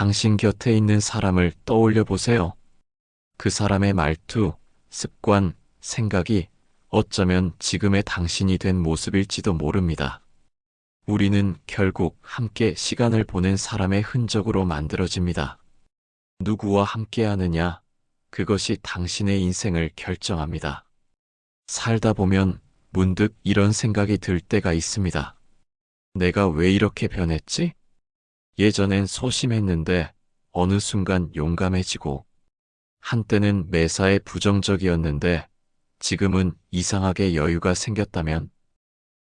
당신 곁에 있는 사람을 떠올려 보세요. 그 사람의 말투, 습관, 생각이 어쩌면 지금의 당신이 된 모습일지도 모릅니다. 우리는 결국 함께 시간을 보낸 사람의 흔적으로 만들어집니다. 누구와 함께 하느냐, 그것이 당신의 인생을 결정합니다. 살다 보면 문득 이런 생각이 들 때가 있습니다. 내가 왜 이렇게 변했지? 예전엔 소심했는데 어느 순간 용감해지고, 한때는 매사에 부정적이었는데 지금은 이상하게 여유가 생겼다면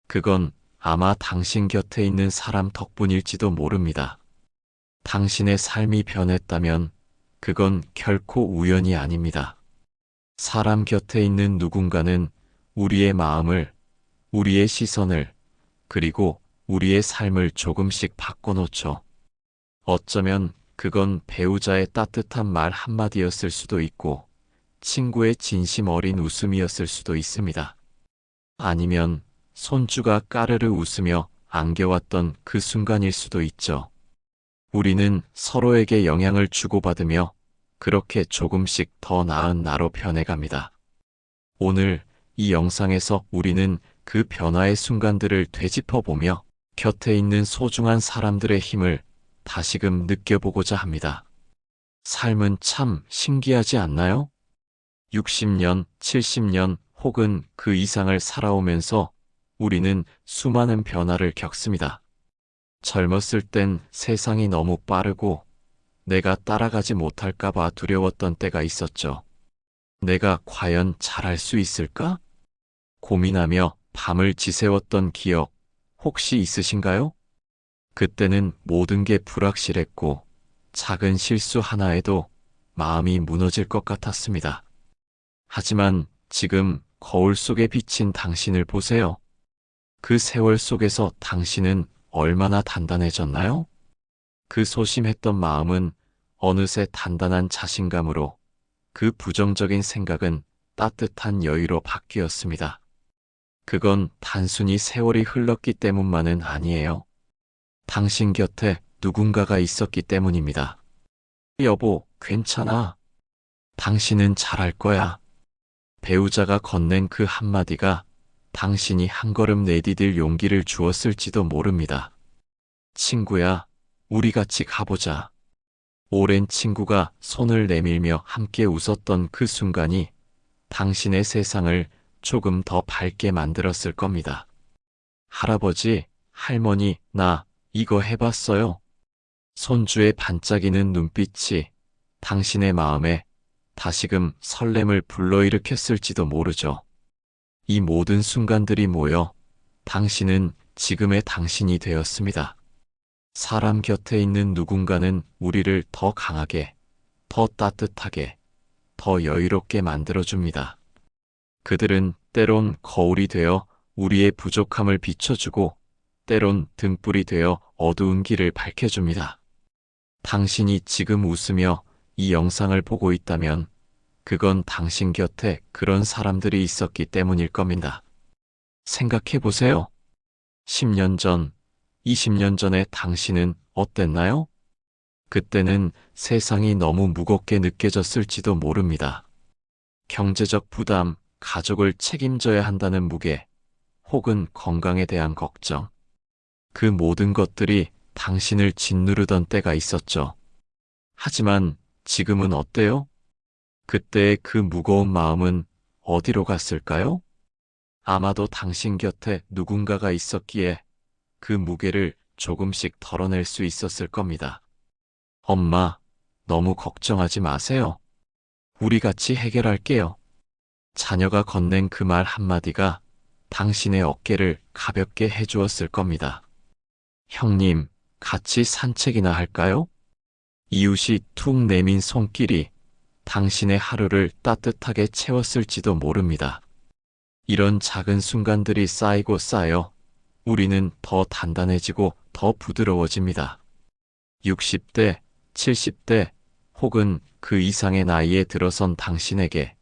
그건 아마 당신 곁에 있는 사람 덕분일지도 모릅니다. 당신의 삶이 변했다면 그건 결코 우연이 아닙니다. 사람 곁에 있는 누군가는 우리의 마음을, 우리의 시선을, 그리고 우리의 삶을 조금씩 바꿔놓죠. 어쩌면 그건 배우자의 따뜻한 말 한마디였을 수도 있고, 친구의 진심 어린 웃음이었을 수도 있습니다. 아니면 손주가 까르르 웃으며 안겨왔던 그 순간일 수도 있죠. 우리는 서로에게 영향을 주고받으며 그렇게 조금씩 더 나은 나로 변해갑니다. 오늘 이 영상에서 우리는 그 변화의 순간들을 되짚어보며 곁에 있는 소중한 사람들의 힘을 다시금 느껴보고자 합니다. 삶은 참 신기하지 않나요? 60년, 70년 혹은 그 이상을 살아오면서 우리는 수많은 변화를 겪습니다. 젊었을 땐 세상이 너무 빠르고 내가 따라가지 못할까봐 두려웠던 때가 있었죠. 내가 과연 잘할 수 있을까? 고민하며 밤을 지새웠던 기억 혹시 있으신가요? 그때는 모든 게 불확실했고 작은 실수 하나에도 마음이 무너질 것 같았습니다. 하지만 지금 거울 속에 비친 당신을 보세요. 그 세월 속에서 당신은 얼마나 단단해졌나요? 그 소심했던 마음은 어느새 단단한 자신감으로, 그 부정적인 생각은 따뜻한 여유로 바뀌었습니다. 그건 단순히 세월이 흘렀기 때문만은 아니에요. 당신 곁에 누군가가 있었기 때문입니다. 여보, 괜찮아. 당신은 잘할 거야. 배우자가 건넨 그 한마디가 당신이 한 걸음 내디딜 용기를 주었을지도 모릅니다. 친구야, 우리 같이 가보자. 오랜 친구가 손을 내밀며 함께 웃었던 그 순간이 당신의 세상을 조금 더 밝게 만들었을 겁니다. 할아버지, 할머니, 나 이거 해봤어요. 손주의 반짝이는 눈빛이 당신의 마음에 다시금 설렘을 불러일으켰을지도 모르죠. 이 모든 순간들이 모여 당신은 지금의 당신이 되었습니다. 사람 곁에 있는 누군가는 우리를 더 강하게, 더 따뜻하게, 더 여유롭게 만들어줍니다. 그들은 때론 거울이 되어 우리의 부족함을 비춰주고 때론 등불이 되어 어두운 길을 밝혀줍니다. 당신이 지금 웃으며 이 영상을 보고 있다면 그건 당신 곁에 그런 사람들이 있었기 때문일 겁니다. 생각해 보세요. 10년 전, 20년 전에 당신은 어땠나요? 그때는 세상이 너무 무겁게 느껴졌을지도 모릅니다. 경제적 부담, 가족을 책임져야 한다는 무게, 혹은 건강에 대한 걱정. 그 모든 것들이 당신을 짓누르던 때가 있었죠. 하지만 지금은 어때요? 그때의 그 무거운 마음은 어디로 갔을까요? 아마도 당신 곁에 누군가가 있었기에 그 무게를 조금씩 덜어낼 수 있었을 겁니다. 엄마, 너무 걱정하지 마세요. 우리 같이 해결할게요. 자녀가 건넨 그 말 한마디가 당신의 어깨를 가볍게 해주었을 겁니다. 형님, 같이 산책이나 할까요? 이웃이 툭 내민 손길이 당신의 하루를 따뜻하게 채웠을지도 모릅니다. 이런 작은 순간들이 쌓이고 쌓여 우리는 더 단단해지고 더 부드러워집니다. 60대, 70대 혹은 그 이상의 나이에 들어선 당신에게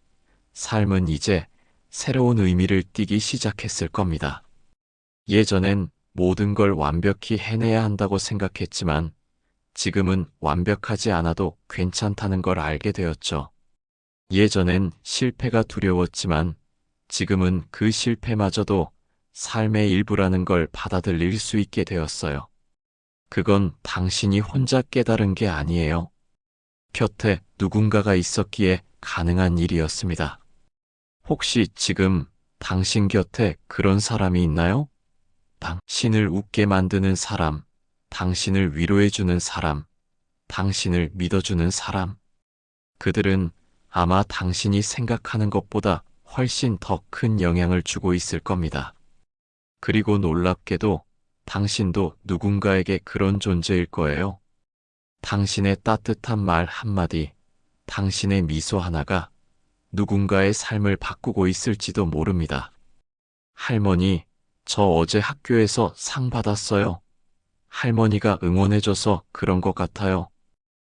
삶은 이제 새로운 의미를 띠기 시작했을 겁니다. 예전엔 모든 걸 완벽히 해내야 한다고 생각했지만 지금은 완벽하지 않아도 괜찮다는 걸 알게 되었죠. 예전엔 실패가 두려웠지만 지금은 그 실패마저도 삶의 일부라는 걸 받아들일 수 있게 되었어요. 그건 당신이 혼자 깨달은 게 아니에요. 곁에 누군가가 있었기에 가능한 일이었습니다. 혹시 지금 당신 곁에 그런 사람이 있나요? 당신을 웃게 만드는 사람, 당신을 위로해주는 사람, 당신을 믿어주는 사람. 그들은 아마 당신이 생각하는 것보다 훨씬 더 큰 영향을 주고 있을 겁니다. 그리고 놀랍게도 당신도 누군가에게 그런 존재일 거예요. 당신의 따뜻한 말 한마디, 당신의 미소 하나가 누군가의 삶을 바꾸고 있을지도 모릅니다. 할머니, 저 어제 학교에서 상 받았어요. 할머니가 응원해줘서 그런 것 같아요.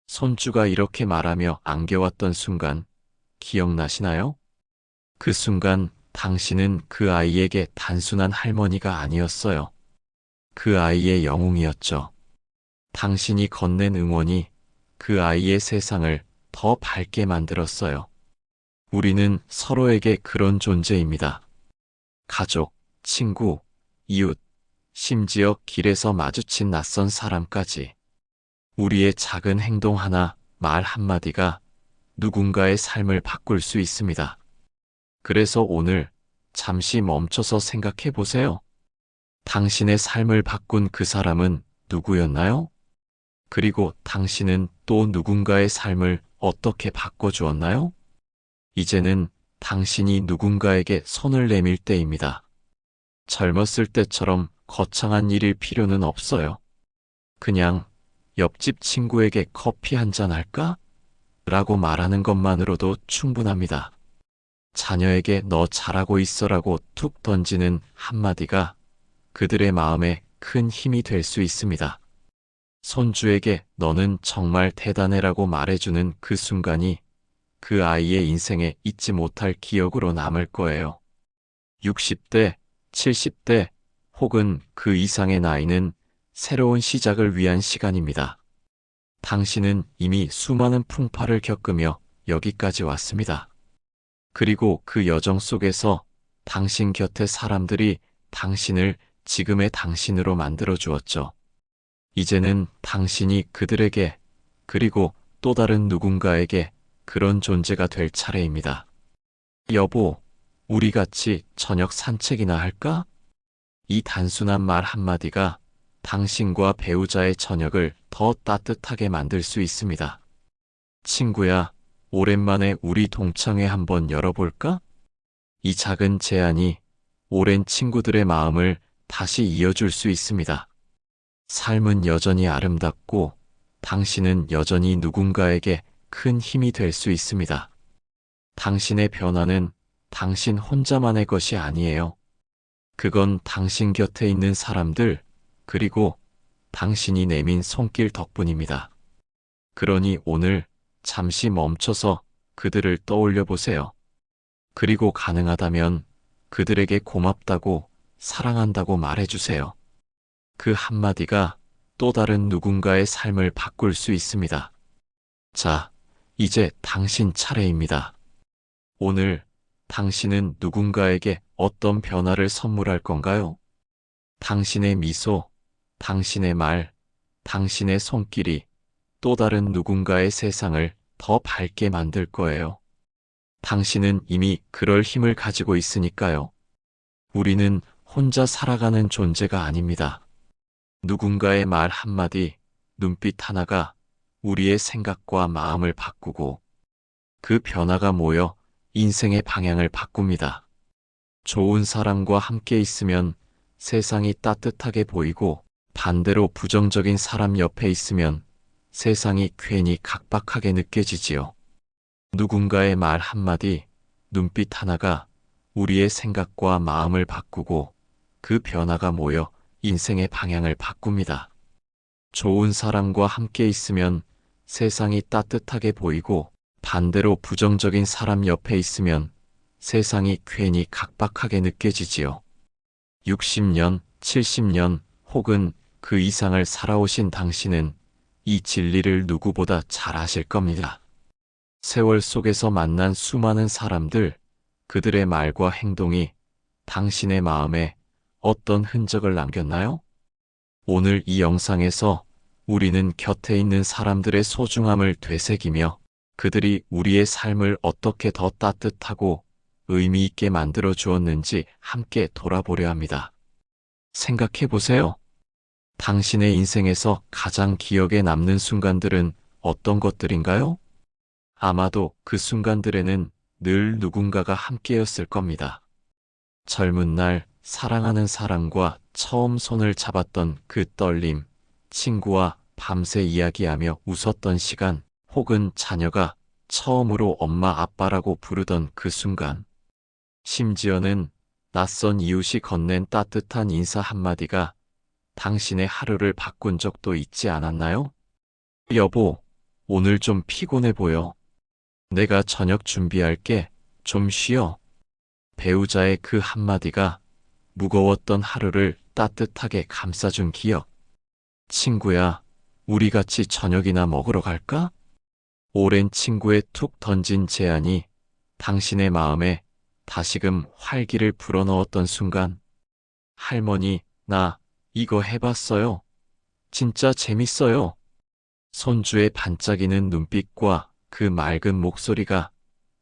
손주가 이렇게 말하며 안겨왔던 순간, 기억나시나요? 그 순간 당신은 그 아이에게 단순한 할머니가 아니었어요. 그 아이의 영웅이었죠. 당신이 건넨 응원이 그 아이의 세상을 더 밝게 만들었어요. 우리는 서로에게 그런 존재입니다. 가족, 친구, 이웃, 심지어 길에서 마주친 낯선 사람까지. 우리의 작은 행동 하나, 말 한마디가 누군가의 삶을 바꿀 수 있습니다. 그래서 오늘 잠시 멈춰서 생각해 보세요. 당신의 삶을 바꾼 그 사람은 누구였나요? 그리고 당신은 또 누군가의 삶을 어떻게 바꿔주었나요? 이제는 당신이 누군가에게 손을 내밀 때입니다. 젊었을 때처럼 거창한 일일 필요는 없어요. 그냥 옆집 친구에게 커피 한잔 할까? 라고 말하는 것만으로도 충분합니다. 자녀에게 너 잘하고 있어라고 툭 던지는 한마디가 그들의 마음에 큰 힘이 될 수 있습니다. 손주에게 너는 정말 대단해라고 말해주는 그 순간이 그 아이의 인생에 잊지 못할 기억으로 남을 거예요. 60대, 70대 혹은 그 이상의 나이는 새로운 시작을 위한 시간입니다. 당신은 이미 수많은 풍파를 겪으며 여기까지 왔습니다. 그리고 그 여정 속에서 당신 곁의 사람들이 당신을 지금의 당신으로 만들어 주었죠. 이제는 당신이 그들에게 그리고 또 다른 누군가에게 그런 존재가 될 차례입니다. 여보, 우리 같이 저녁 산책이나 할까? 이 단순한 말 한마디가 당신과 배우자의 저녁을 더 따뜻하게 만들 수 있습니다. 친구야, 오랜만에 우리 동창회 한번 열어볼까? 이 작은 제안이 오랜 친구들의 마음을 다시 이어줄 수 있습니다. 삶은 여전히 아름답고 당신은 여전히 누군가에게 큰 힘이 될 수 있습니다. 당신의 변화는 당신 혼자만의 것이 아니에요. 그건 당신 곁에 있는 사람들, 그리고 당신이 내민 손길 덕분입니다. 그러니 오늘 잠시 멈춰서 그들을 떠올려 보세요. 그리고 가능하다면 그들에게 고맙다고, 사랑한다고 말해주세요. 그 한마디가 또 다른 누군가의 삶을 바꿀 수 있습니다. 자, 이제 당신 차례입니다. 오늘 당신은 누군가에게 어떤 변화를 선물할 건가요? 당신의 미소, 당신의 말, 당신의 손길이 또 다른 누군가의 세상을 더 밝게 만들 거예요. 당신은 이미 그럴 힘을 가지고 있으니까요. 우리는 혼자 살아가는 존재가 아닙니다. 누군가의 말 한마디, 눈빛 하나가 우리의 생각과 마음을 바꾸고 그 변화가 모여 인생의 방향을 바꿉니다. 좋은 사람과 함께 있으면 세상이 따뜻하게 보이고 반대로 부정적인 사람 옆에 있으면 세상이 괜히 각박하게 느껴지지요. 누군가의 말 한마디, 눈빛 하나가 우리의 생각과 마음을 바꾸고 그 변화가 모여 인생의 방향을 바꿉니다. 좋은 사람과 함께 있으면 세상이 따뜻하게 보이고 반대로 부정적인 사람 옆에 있으면 세상이 괜히 각박하게 느껴지지요. 60년, 70년 혹은 그 이상을 살아오신 당신은 이 진리를 누구보다 잘 아실 겁니다. 세월 속에서 만난 수많은 사람들, 그들의 말과 행동이 당신의 마음에 어떤 흔적을 남겼나요? 오늘 이 영상에서 우리는 곁에 있는 사람들의 소중함을 되새기며 그들이 우리의 삶을 어떻게 더 따뜻하고 의미 있게 만들어 주었는지 함께 돌아보려 합니다. 생각해 보세요. 당신의 인생에서 가장 기억에 남는 순간들은 어떤 것들인가요? 아마도 그 순간들에는 늘 누군가가 함께였을 겁니다. 젊은 날 사랑하는 사람과 처음 손을 잡았던 그 떨림, 친구와 밤새 이야기하며 웃었던 시간, 혹은 자녀가 처음으로 엄마 아빠라고 부르던 그 순간. 심지어는 낯선 이웃이 건넨 따뜻한 인사 한마디가 당신의 하루를 바꾼 적도 있지 않았나요? 여보, 오늘 좀 피곤해 보여. 내가 저녁 준비할게. 좀 쉬어. 배우자의 그 한마디가 무거웠던 하루를 따뜻하게 감싸준 기억. 친구야, 우리 같이 저녁이나 먹으러 갈까? 오랜 친구의 툭 던진 제안이 당신의 마음에 다시금 활기를 불어넣었던 순간. 할머니, 나 이거 해봤어요. 진짜 재밌어요. 손주의 반짝이는 눈빛과 그 맑은 목소리가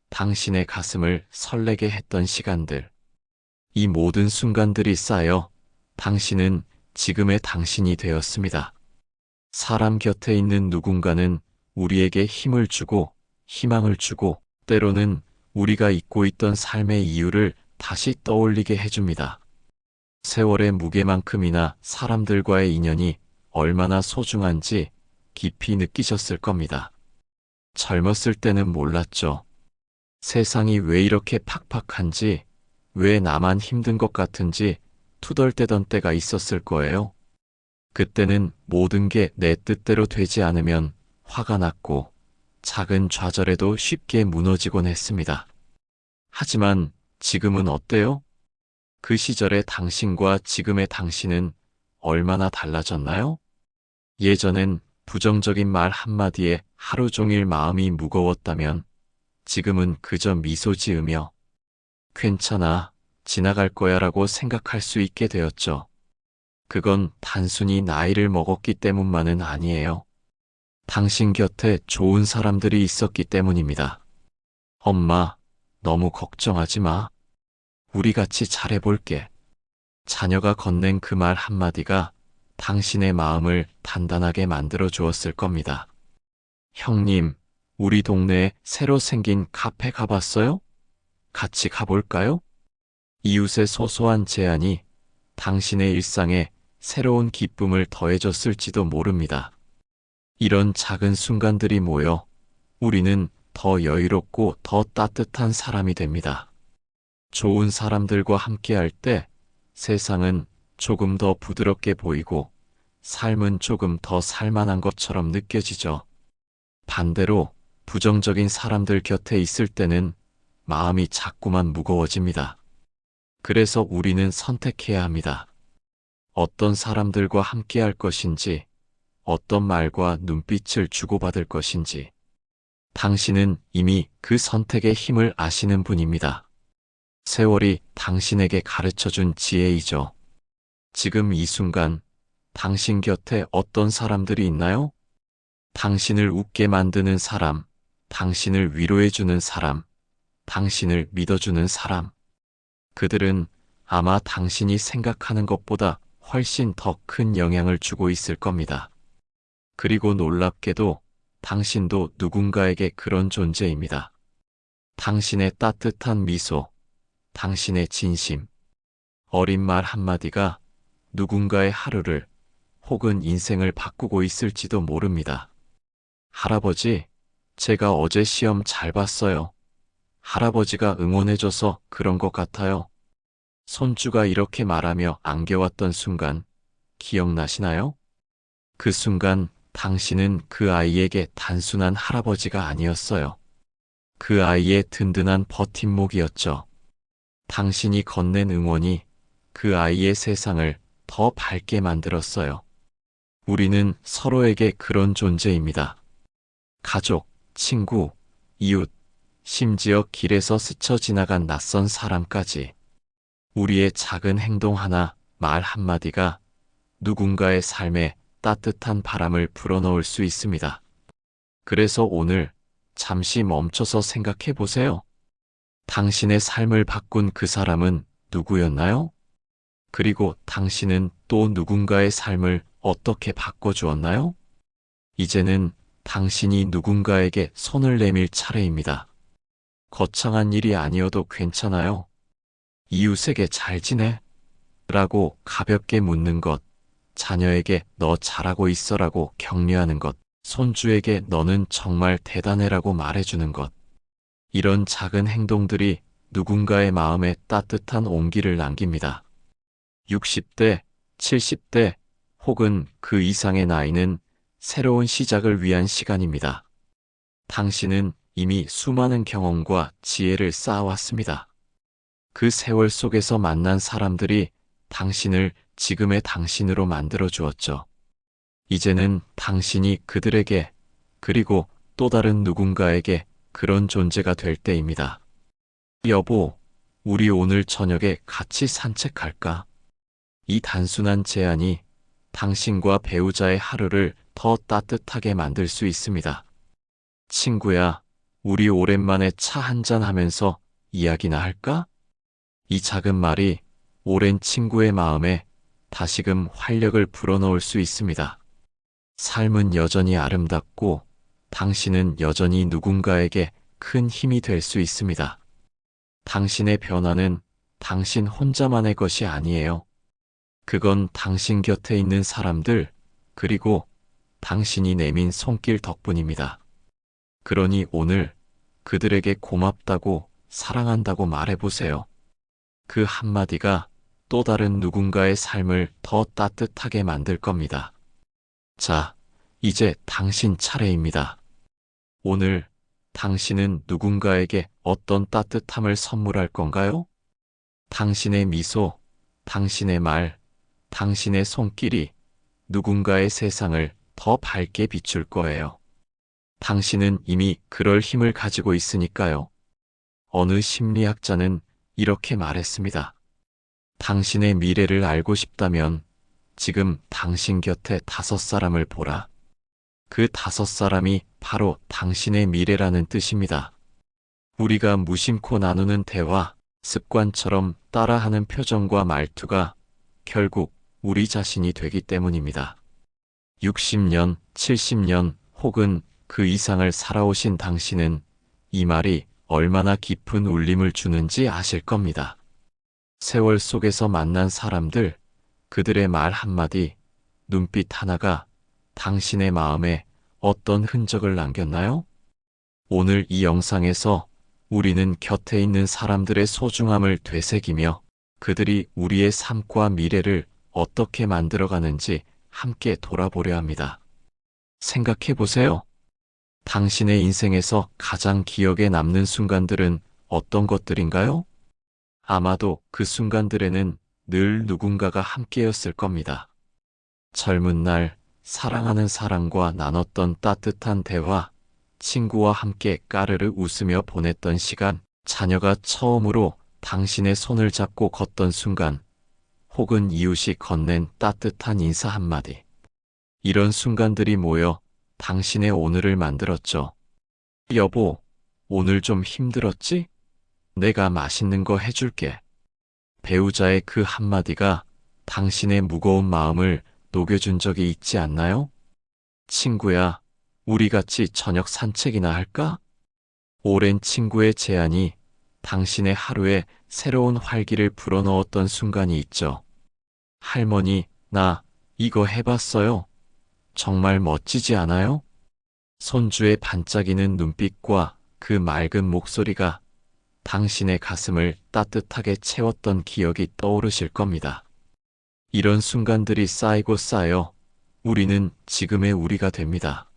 당신의 가슴을 설레게 했던 시간들. 이 모든 순간들이 쌓여 당신은 지금의 당신이 되었습니다. 사람 곁에 있는 누군가는 우리에게 힘을 주고 희망을 주고 때로는 우리가 잊고 있던 삶의 이유를 다시 떠올리게 해줍니다. 세월의 무게만큼이나 사람들과의 인연이 얼마나 소중한지 깊이 느끼셨을 겁니다. 젊었을 때는 몰랐죠. 세상이 왜 이렇게 팍팍한지, 왜 나만 힘든 것 같은지 투덜대던 때가 있었을 거예요. 그때는 모든 게 내 뜻대로 되지 않으면 화가 났고 작은 좌절에도 쉽게 무너지곤 했습니다. 하지만 지금은 어때요? 그 시절의 당신과 지금의 당신은 얼마나 달라졌나요? 예전엔 부정적인 말 한마디에 하루 종일 마음이 무거웠다면 지금은 그저 미소 지으며 괜찮아, 지나갈 거야 라고 생각할 수 있게 되었죠. 그건 단순히 나이를 먹었기 때문만은 아니에요. 당신 곁에 좋은 사람들이 있었기 때문입니다. 엄마, 너무 걱정하지 마. 우리 같이 잘해볼게. 자녀가 건넨 그 말 한마디가 당신의 마음을 단단하게 만들어 주었을 겁니다. 형님, 우리 동네에 새로 생긴 카페 가봤어요? 같이 가볼까요? 이웃의 소소한 제안이 당신의 일상에 새로운 기쁨을 더해줬을지도 모릅니다. 이런 작은 순간들이 모여 우리는 더 여유롭고 더 따뜻한 사람이 됩니다. 좋은 사람들과 함께할 때 세상은 조금 더 부드럽게 보이고 삶은 조금 더 살만한 것처럼 느껴지죠. 반대로 부정적인 사람들 곁에 있을 때는 마음이 자꾸만 무거워집니다. 그래서 우리는 선택해야 합니다. 어떤 사람들과 함께할 것인지, 어떤 말과 눈빛을 주고받을 것인지. 당신은 이미 그 선택의 힘을 아시는 분입니다. 세월이 당신에게 가르쳐준 지혜이죠. 지금 이 순간 당신 곁에 어떤 사람들이 있나요? 당신을 웃게 만드는 사람, 당신을 위로해주는 사람, 당신을 믿어주는 사람. 그들은 아마 당신이 생각하는 것보다 훨씬 더 큰 영향을 주고 있을 겁니다. 그리고 놀랍게도 당신도 누군가에게 그런 존재입니다. 당신의 따뜻한 미소, 당신의 진심, 어린 말 한마디가 누군가의 하루를 혹은 인생을 바꾸고 있을지도 모릅니다. 할아버지, 제가 어제 시험 잘 봤어요. 할아버지가 응원해줘서 그런 것 같아요. 손주가 이렇게 말하며 안겨왔던 순간, 기억나시나요? 그 순간 당신은 그 아이에게 단순한 할아버지가 아니었어요. 그 아이의 든든한 버팀목이었죠. 당신이 건넨 응원이 그 아이의 세상을 더 밝게 만들었어요. 우리는 서로에게 그런 존재입니다. 가족, 친구, 이웃, 심지어 길에서 스쳐 지나간 낯선 사람까지. 우리의 작은 행동 하나, 말 한마디가 누군가의 삶에 따뜻한 바람을 불어넣을 수 있습니다. 그래서 오늘 잠시 멈춰서 생각해 보세요. 당신의 삶을 바꾼 그 사람은 누구였나요? 그리고 당신은 또 누군가의 삶을 어떻게 바꿔주었나요? 이제는 당신이 누군가에게 손을 내밀 차례입니다. 거창한 일이 아니어도 괜찮아요. 이웃에게 잘 지내? 라고 가볍게 묻는 것, 자녀에게 너 잘하고 있어라고 격려하는 것, 손주에게 너는 정말 대단해라고 말해주는 것. 이런 작은 행동들이 누군가의 마음에 따뜻한 온기를 남깁니다. 60대, 70대 혹은 그 이상의 나이는 새로운 시작을 위한 시간입니다. 당신은 이미 수많은 경험과 지혜를 쌓아왔습니다. 그 세월 속에서 만난 사람들이 당신을 지금의 당신으로 만들어 주었죠. 이제는 당신이 그들에게 그리고 또 다른 누군가에게 그런 존재가 될 때입니다. 여보, 우리 오늘 저녁에 같이 산책할까? 이 단순한 제안이 당신과 배우자의 하루를 더 따뜻하게 만들 수 있습니다. 친구야, 우리 오랜만에 차 한잔 하면서 이야기나 할까? 이 작은 말이 오랜 친구의 마음에 다시금 활력을 불어넣을 수 있습니다. 삶은 여전히 아름답고 당신은 여전히 누군가에게 큰 힘이 될 수 있습니다. 당신의 변화는 당신 혼자만의 것이 아니에요. 그건 당신 곁에 있는 사람들, 그리고 당신이 내민 손길 덕분입니다. 그러니 오늘 그들에게 고맙다고 사랑한다고 말해보세요. 그 한마디가 또 다른 누군가의 삶을 더 따뜻하게 만들 겁니다. 자, 이제 당신 차례입니다. 오늘 당신은 누군가에게 어떤 따뜻함을 선물할 건가요? 당신의 미소, 당신의 말, 당신의 손길이 누군가의 세상을 더 밝게 비출 거예요. 당신은 이미 그럴 힘을 가지고 있으니까요. 어느 심리학자는 이렇게 말했습니다. 당신의 미래를 알고 싶다면 지금 당신 곁에 5사람을 보라. 그 5사람이 바로 당신의 미래라는 뜻입니다. 우리가 무심코 나누는 대화, 습관처럼 따라하는 표정과 말투가 결국 우리 자신이 되기 때문입니다. 60년, 70년 혹은 그 이상을 살아오신 당신은 이 말이 얼마나 깊은 울림을 주는지 아실 겁니다. 세월 속에서 만난 사람들, 그들의 말 한마디, 눈빛 하나가 당신의 마음에 어떤 흔적을 남겼나요? 오늘 이 영상에서 우리는 곁에 있는 사람들의 소중함을 되새기며 그들이 우리의 삶과 미래를 어떻게 만들어가는지 함께 돌아보려 합니다. 생각해 보세요. 당신의 인생에서 가장 기억에 남는 순간들은 어떤 것들인가요? 아마도 그 순간들에는 늘 누군가가 함께였을 겁니다. 젊은 날 사랑하는 사람과 나눴던 따뜻한 대화, 친구와 함께 까르르 웃으며 보냈던 시간, 자녀가 처음으로 당신의 손을 잡고 걷던 순간, 혹은 이웃이 건넨 따뜻한 인사 한마디. 이런 순간들이 모여 당신의 오늘을 만들었죠. 여보, 오늘 좀 힘들었지? 내가 맛있는 거 해줄게. 배우자의 그 한마디가 당신의 무거운 마음을 녹여준 적이 있지 않나요? 친구야, 우리 같이 저녁 산책이나 할까? 오랜 친구의 제안이 당신의 하루에 새로운 활기를 불어넣었던 순간이 있죠. 할머니, 나 이거 해봤어요. 정말 멋지지 않아요? 손주의 반짝이는 눈빛과 그 맑은 목소리가 당신의 가슴을 따뜻하게 채웠던 기억이 떠오르실 겁니다. 이런 순간들이 쌓이고 쌓여 우리는 지금의 우리가 됩니다.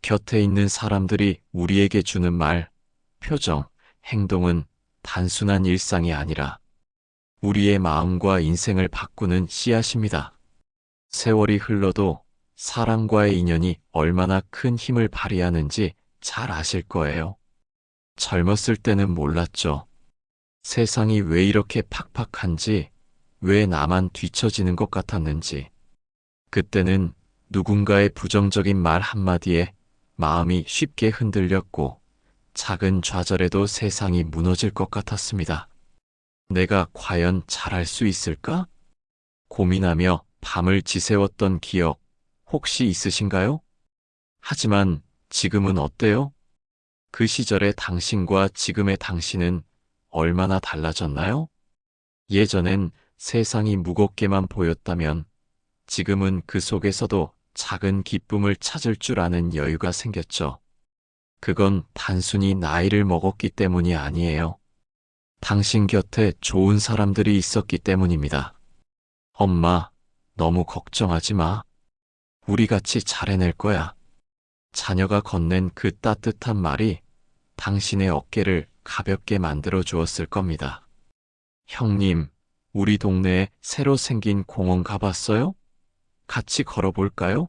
곁에 있는 사람들이 우리에게 주는 말, 표정, 행동은 단순한 일상이 아니라 우리의 마음과 인생을 바꾸는 씨앗입니다. 세월이 흘러도 사람과의 인연이 얼마나 큰 힘을 발휘하는지 잘 아실 거예요. 젊었을 때는 몰랐죠. 세상이 왜 이렇게 팍팍한지, 왜 나만 뒤처지는 것 같았는지. 그때는 누군가의 부정적인 말 한마디에 마음이 쉽게 흔들렸고, 작은 좌절에도 세상이 무너질 것 같았습니다. 내가 과연 잘할 수 있을까? 고민하며 밤을 지새웠던 기억 혹시 있으신가요? 하지만 지금은 어때요? 그 시절의 당신과 지금의 당신은 얼마나 달라졌나요? 예전엔 세상이 무겁게만 보였다면 지금은 그 속에서도 작은 기쁨을 찾을 줄 아는 여유가 생겼죠. 그건 단순히 나이를 먹었기 때문이 아니에요. 당신 곁에 좋은 사람들이 있었기 때문입니다. 엄마, 너무 걱정하지 마. 우리 같이 잘 해낼 거야. 자녀가 건넨 그 따뜻한 말이 당신의 어깨를 가볍게 만들어 주었을 겁니다. 형님, 우리 동네에 새로 생긴 공원 가봤어요? 같이 걸어볼까요?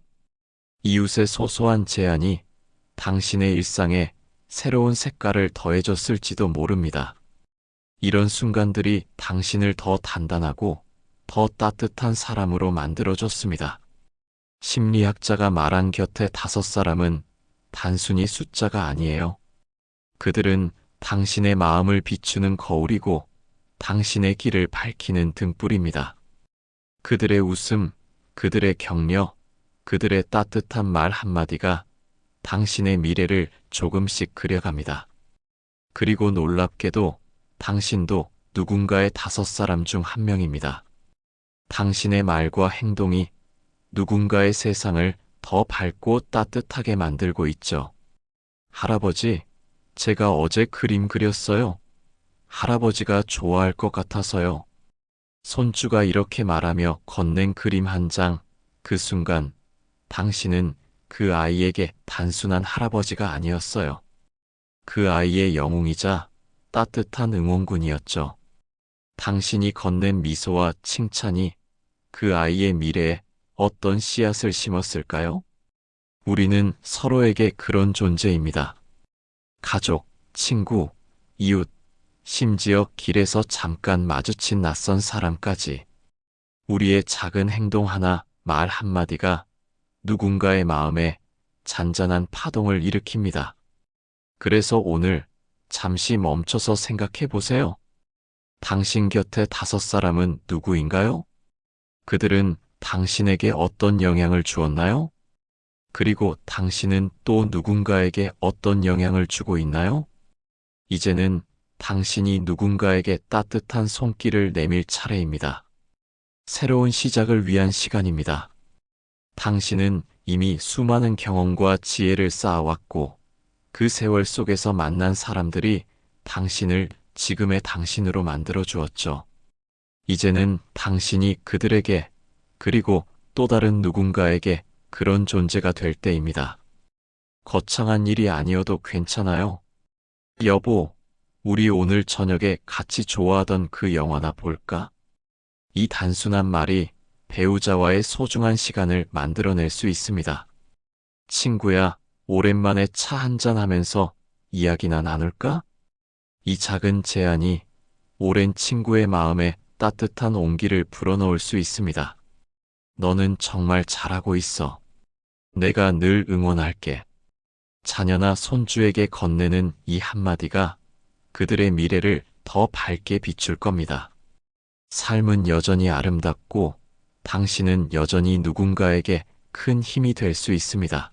이웃의 소소한 제안이 당신의 일상에 새로운 색깔을 더해줬을지도 모릅니다. 이런 순간들이 당신을 더 단단하고 더 따뜻한 사람으로 만들어줬습니다. 심리학자가 말한 곁에 5사람은 단순히 숫자가 아니에요. 그들은 당신의 마음을 비추는 거울이고 당신의 길을 밝히는 등불입니다. 그들의 웃음, 그들의 격려, 그들의 따뜻한 말 한마디가 당신의 미래를 조금씩 그려갑니다. 그리고 놀랍게도 당신도 누군가의 5사람 중 한 명입니다. 당신의 말과 행동이 누군가의 세상을 더 밝고 따뜻하게 만들고 있죠. 할아버지, 제가 어제 그림 그렸어요. 할아버지가 좋아할 것 같아서요. 손주가 이렇게 말하며 건넨 그림 한 장, 그 순간 당신은 그 아이에게 단순한 할아버지가 아니었어요. 그 아이의 영웅이자 따뜻한 응원군이었죠. 당신이 건넨 미소와 칭찬이 그 아이의 미래에 어떤 씨앗을 심었을까요? 우리는 서로에게 그런 존재입니다. 가족, 친구, 이웃, 심지어 길에서 잠깐 마주친 낯선 사람까지. 우리의 작은 행동 하나, 말 한마디가 누군가의 마음에 잔잔한 파동을 일으킵니다. 그래서 오늘 잠시 멈춰서 생각해 보세요. 당신 곁에 5사람은 누구인가요? 그들은 당신에게 어떤 영향을 주었나요? 그리고 당신은 또 누군가에게 어떤 영향을 주고 있나요? 이제는 당신이 누군가에게 따뜻한 손길을 내밀 차례입니다. 새로운 시작을 위한 시간입니다. 당신은 이미 수많은 경험과 지혜를 쌓아왔고 그 세월 속에서 만난 사람들이 당신을 지금의 당신으로 만들어 주었죠. 이제는 당신이 그들에게 그리고 또 다른 누군가에게 그런 존재가 될 때입니다. 거창한 일이 아니어도 괜찮아요. 여보, 우리 오늘 저녁에 같이 좋아하던 그 영화나 볼까? 이 단순한 말이 배우자와의 소중한 시간을 만들어낼 수 있습니다. 친구야, 오랜만에 차 한잔 하면서 이야기나 나눌까? 이 작은 제안이 오랜 친구의 마음에 따뜻한 온기를 불어넣을 수 있습니다. 너는 정말 잘하고 있어. 내가 늘 응원할게. 자녀나 손주에게 건네는 이 한마디가 그들의 미래를 더 밝게 비출 겁니다. 삶은 여전히 아름답고 당신은 여전히 누군가에게 큰 힘이 될 수 있습니다.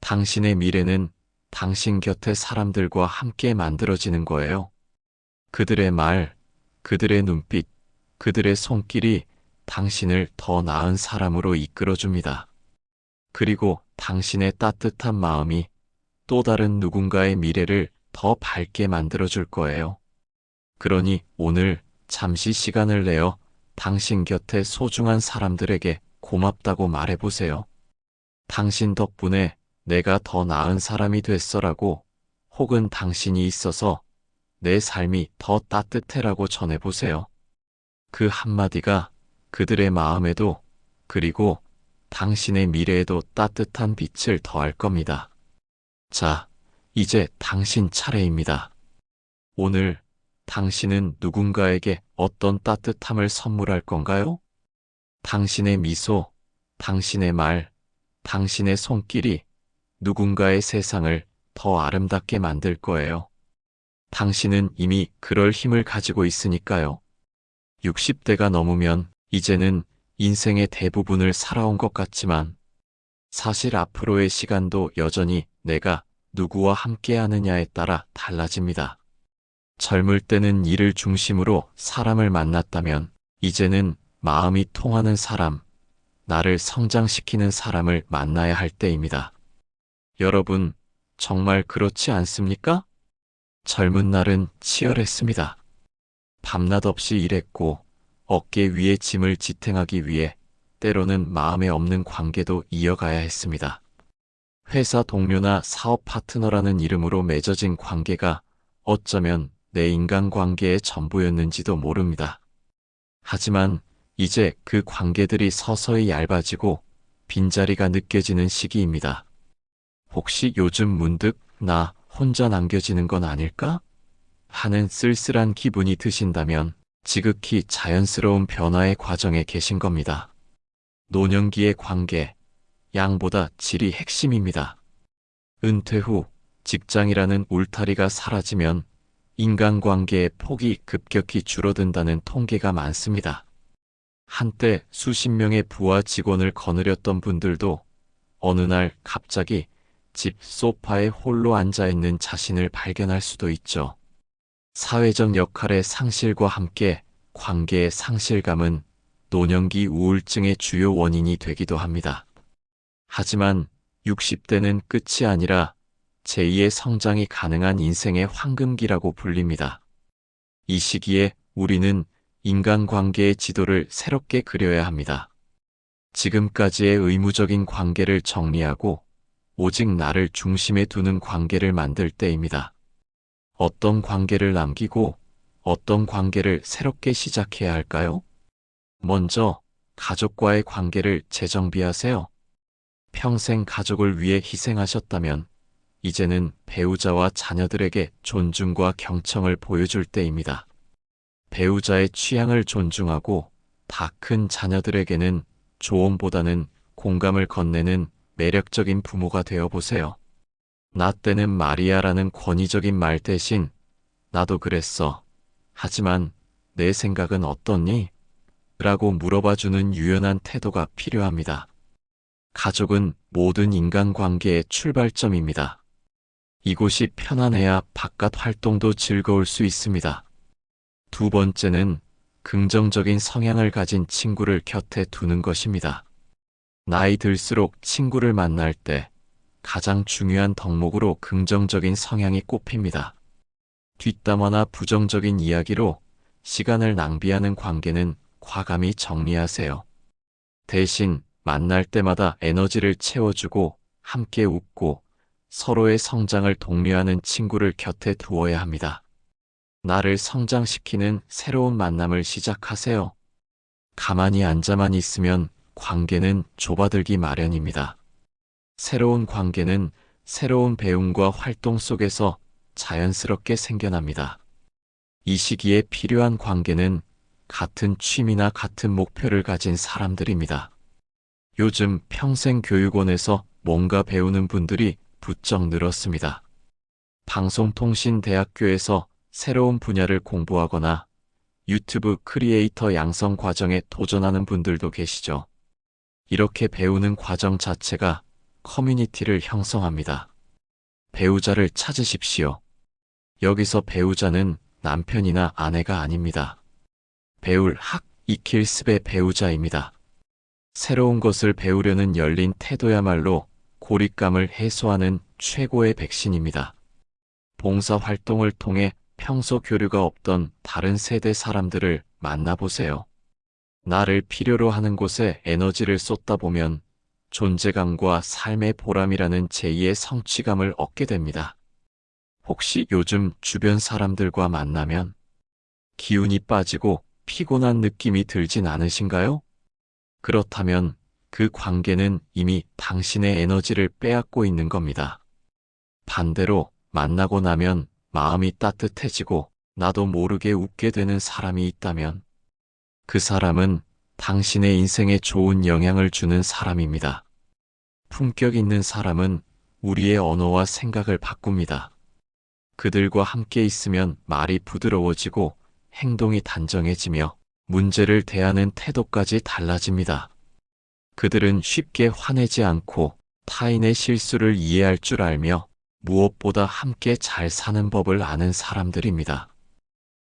당신의 미래는 당신 곁의 사람들과 함께 만들어지는 거예요. 그들의 말, 그들의 눈빛, 그들의 손길이 당신을 더 나은 사람으로 이끌어줍니다. 그리고 당신의 따뜻한 마음이 또 다른 누군가의 미래를 더 밝게 만들어줄 거예요. 그러니 오늘 잠시 시간을 내어 당신 곁에 소중한 사람들에게 고맙다고 말해보세요. 당신 덕분에 내가 더 나은 사람이 됐어라고, 혹은 당신이 있어서 내 삶이 더 따뜻해라고 전해보세요. 그 한마디가 그들의 마음에도, 그리고 당신의 미래에도 따뜻한 빛을 더할 겁니다. 자, 이제 당신 차례입니다. 오늘 당신은 누군가에게 어떤 따뜻함을 선물할 건가요? 당신의 미소, 당신의 말, 당신의 손길이 누군가의 세상을 더 아름답게 만들 거예요. 당신은 이미 그럴 힘을 가지고 있으니까요. 60대가 넘으면 이제는 인생의 대부분을 살아온 것 같지만 사실 앞으로의 시간도 여전히 내가 누구와 함께 하느냐에 따라 달라집니다. 젊을 때는 일을 중심으로 사람을 만났다면 이제는 마음이 통하는 사람, 나를 성장시키는 사람을 만나야 할 때입니다. 여러분, 정말 그렇지 않습니까? 젊은 날은 치열했습니다. 밤낮 없이 일했고 어깨 위에 짐을 지탱하기 위해 때로는 마음에 없는 관계도 이어가야 했습니다. 회사 동료나 사업 파트너라는 이름으로 맺어진 관계가 어쩌면 내 인간관계의 전부였는지도 모릅니다. 하지만 이제 그 관계들이 서서히 얇아지고 빈자리가 느껴지는 시기입니다. 혹시 요즘 문득 나 혼자 남겨지는 건 아닐까? 하는 쓸쓸한 기분이 드신다면 지극히 자연스러운 변화의 과정에 계신 겁니다. 노년기의 관계, 양보다 질이 핵심입니다. 은퇴 후 직장이라는 울타리가 사라지면 인간관계의 폭이 급격히 줄어든다는 통계가 많습니다. 한때 수십 명의 부하 직원을 거느렸던 분들도 어느 날 갑자기 집 소파에 홀로 앉아있는 자신을 발견할 수도 있죠. 사회적 역할의 상실과 함께 관계의 상실감은 노년기 우울증의 주요 원인이 되기도 합니다. 하지만 60대는 끝이 아니라 제2의 성장이 가능한 인생의 황금기라고 불립니다. 이 시기에 우리는 인간관계의 지도를 새롭게 그려야 합니다. 지금까지의 의무적인 관계를 정리하고 오직 나를 중심에 두는 관계를 만들 때입니다. 어떤 관계를 남기고 어떤 관계를 새롭게 시작해야 할까요? 먼저 가족과의 관계를 재정비하세요. 평생 가족을 위해 희생하셨다면 이제는 배우자와 자녀들에게 존중과 경청을 보여줄 때입니다. 배우자의 취향을 존중하고 다 큰 자녀들에게는 조언보다는 공감을 건네는 매력적인 부모가 되어 보세요. 나 때는 말이야라는 권위적인 말 대신 나도 그랬어. 하지만 내 생각은 어떻니? 라고 물어봐주는 유연한 태도가 필요합니다. 가족은 모든 인간관계의 출발점입니다. 이곳이 편안해야 바깥 활동도 즐거울 수 있습니다. 두 번째는 긍정적인 성향을 가진 친구를 곁에 두는 것입니다. 나이 들수록 친구를 만날 때 가장 중요한 덕목으로 긍정적인 성향이 꼽힙니다. 뒷담화나 부정적인 이야기로 시간을 낭비하는 관계는 과감히 정리하세요. 대신 만날 때마다 에너지를 채워주고 함께 웃고 서로의 성장을 독려하는 친구를 곁에 두어야 합니다. 나를 성장시키는 새로운 만남을 시작하세요. 가만히 앉아만 있으면 관계는 좁아들기 마련입니다. 새로운 관계는 새로운 배움과 활동 속에서 자연스럽게 생겨납니다. 이 시기에 필요한 관계는 같은 취미나 같은 목표를 가진 사람들입니다. 요즘 평생교육원에서 뭔가 배우는 분들이 부쩍 늘었습니다. 방송통신대학교에서 새로운 분야를 공부하거나 유튜브 크리에이터 양성 과정에 도전하는 분들도 계시죠. 이렇게 배우는 과정 자체가 커뮤니티를 형성합니다. 배우자를 찾으십시오. 여기서 배우자는 남편이나 아내가 아닙니다. 배울 학, 익힐 습의 배우자입니다. 새로운 것을 배우려는 열린 태도야말로 고립감을 해소하는 최고의 백신입니다. 봉사활동을 통해 평소 교류가 없던 다른 세대 사람들을 만나보세요. 나를 필요로 하는 곳에 에너지를 쏟다 보면 존재감과 삶의 보람이라는 제2의 성취감을 얻게 됩니다. 혹시 요즘 주변 사람들과 만나면 기운이 빠지고 피곤한 느낌이 들진 않으신가요? 그렇다면 그 관계는 이미 당신의 에너지를 빼앗고 있는 겁니다. 반대로 만나고 나면 마음이 따뜻해지고 나도 모르게 웃게 되는 사람이 있다면 그 사람은 당신의 인생에 좋은 영향을 주는 사람입니다. 품격 있는 사람은 우리의 언어와 생각을 바꿉니다. 그들과 함께 있으면 말이 부드러워지고 행동이 단정해지며 문제를 대하는 태도까지 달라집니다. 그들은 쉽게 화내지 않고 타인의 실수를 이해할 줄 알며 무엇보다 함께 잘 사는 법을 아는 사람들입니다.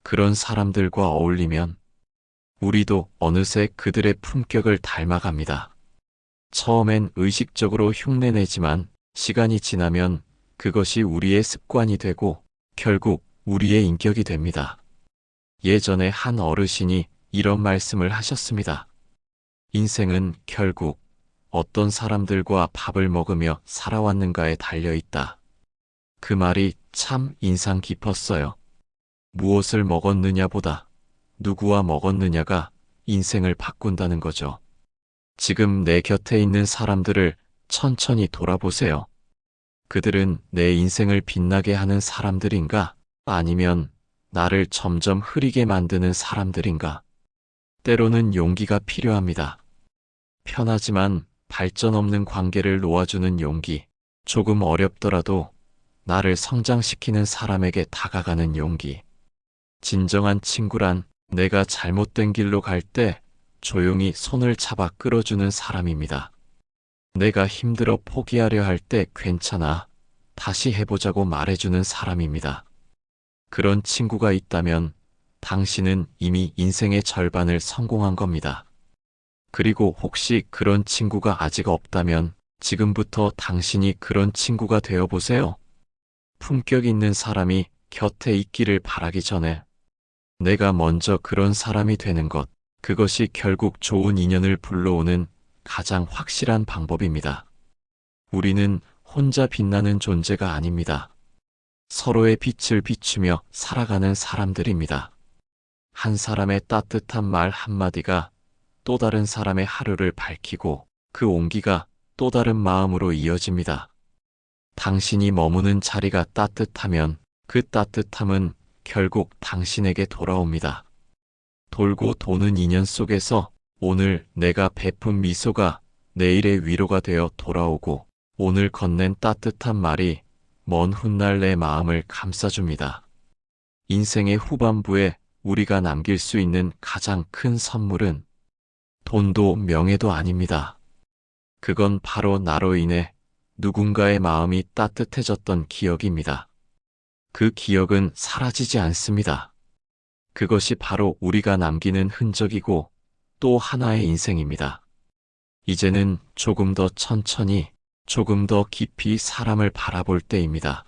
그런 사람들과 어울리면 우리도 어느새 그들의 품격을 닮아갑니다. 처음엔 의식적으로 흉내내지만 시간이 지나면 그것이 우리의 습관이 되고 결국 우리의 인격이 됩니다. 예전에 한 어르신이 이런 말씀을 하셨습니다. 인생은 결국 어떤 사람들과 밥을 먹으며 살아왔는가에 달려있다. 그 말이 참 인상 깊었어요. 무엇을 먹었느냐보다 누구와 먹었느냐가 인생을 바꾼다는 거죠. 지금 내 곁에 있는 사람들을 천천히 돌아보세요. 그들은 내 인생을 빛나게 하는 사람들인가? 아니면 나를 점점 흐리게 만드는 사람들인가? 때로는 용기가 필요합니다. 편하지만 발전 없는 관계를 놓아주는 용기, 조금 어렵더라도 나를 성장시키는 사람에게 다가가는 용기. 진정한 친구란 내가 잘못된 길로 갈 때 조용히 손을 잡아 끌어주는 사람입니다. 내가 힘들어 포기하려 할 때 괜찮아, 다시 해보자고 말해주는 사람입니다. 그런 친구가 있다면 당신은 이미 인생의 절반을 성공한 겁니다. 그리고 혹시 그런 친구가 아직 없다면 지금부터 당신이 그런 친구가 되어보세요. 품격 있는 사람이 곁에 있기를 바라기 전에 내가 먼저 그런 사람이 되는 것, 그것이 결국 좋은 인연을 불러오는 가장 확실한 방법입니다. 우리는 혼자 빛나는 존재가 아닙니다. 서로의 빛을 비추며 살아가는 사람들입니다. 한 사람의 따뜻한 말 한마디가 또 다른 사람의 하루를 밝히고 그 온기가 또 다른 마음으로 이어집니다. 당신이 머무는 자리가 따뜻하면 그 따뜻함은 결국 당신에게 돌아옵니다. 돌고 도는 인연 속에서 오늘 내가 베푼 미소가 내일의 위로가 되어 돌아오고 오늘 건넨 따뜻한 말이 먼 훗날 내 마음을 감싸줍니다. 인생의 후반부에 우리가 남길 수 있는 가장 큰 선물은 돈도 명예도 아닙니다. 그건 바로 나로 인해 누군가의 마음이 따뜻해졌던 기억입니다. 그 기억은 사라지지 않습니다. 그것이 바로 우리가 남기는 흔적이고 또 하나의 인생입니다. 이제는 조금 더 천천히, 조금 더 깊이 사람을 바라볼 때입니다.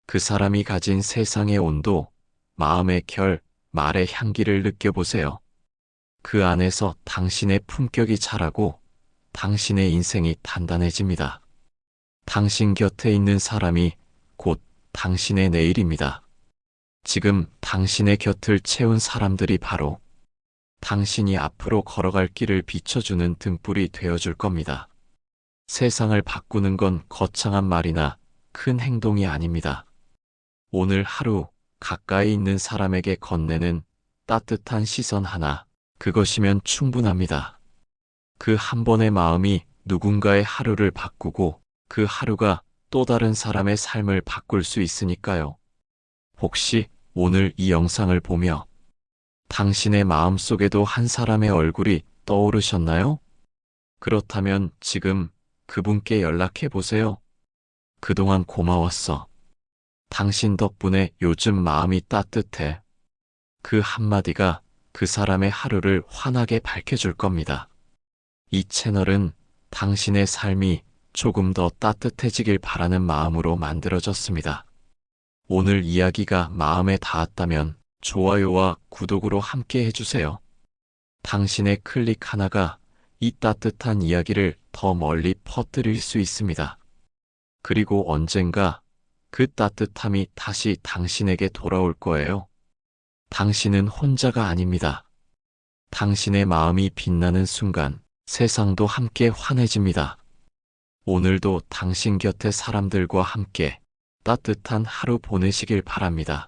그 사람이 가진 세상의 온도, 마음의 결, 말의 향기를 느껴보세요. 그 안에서 당신의 품격이 자라고 당신의 인생이 단단해집니다. 당신 곁에 있는 사람이 곧 당신의 내일입니다. 지금 당신의 곁을 채운 사람들이 바로 당신이 앞으로 걸어갈 길을 비춰주는 등불이 되어줄 겁니다. 세상을 바꾸는 건 거창한 말이나 큰 행동이 아닙니다. 오늘 하루 가까이 있는 사람에게 건네는 따뜻한 시선 하나, 그것이면 충분합니다. 그 한 번의 마음이 누군가의 하루를 바꾸고 그 하루가 또 다른 사람의 삶을 바꿀 수 있으니까요. 혹시 오늘 이 영상을 보며 당신의 마음속에도 한 사람의 얼굴이 떠오르셨나요? 그렇다면 지금 그분께 연락해 보세요. 그동안 고마웠어. 당신 덕분에 요즘 마음이 따뜻해. 그 한마디가 그 사람의 하루를 환하게 밝혀줄 겁니다. 이 채널은 당신의 삶이 조금 더 따뜻해지길 바라는 마음으로 만들어졌습니다. 오늘 이야기가 마음에 닿았다면 좋아요와 구독으로 함께 해주세요. 당신의 클릭 하나가 이 따뜻한 이야기를 더 멀리 퍼뜨릴 수 있습니다. 그리고 언젠가 그 따뜻함이 다시 당신에게 돌아올 거예요. 당신은 혼자가 아닙니다. 당신의 마음이 빛나는 순간 세상도 함께 환해집니다. 오늘도 당신 곁의 사람들과 함께 따뜻한 하루 보내시길 바랍니다.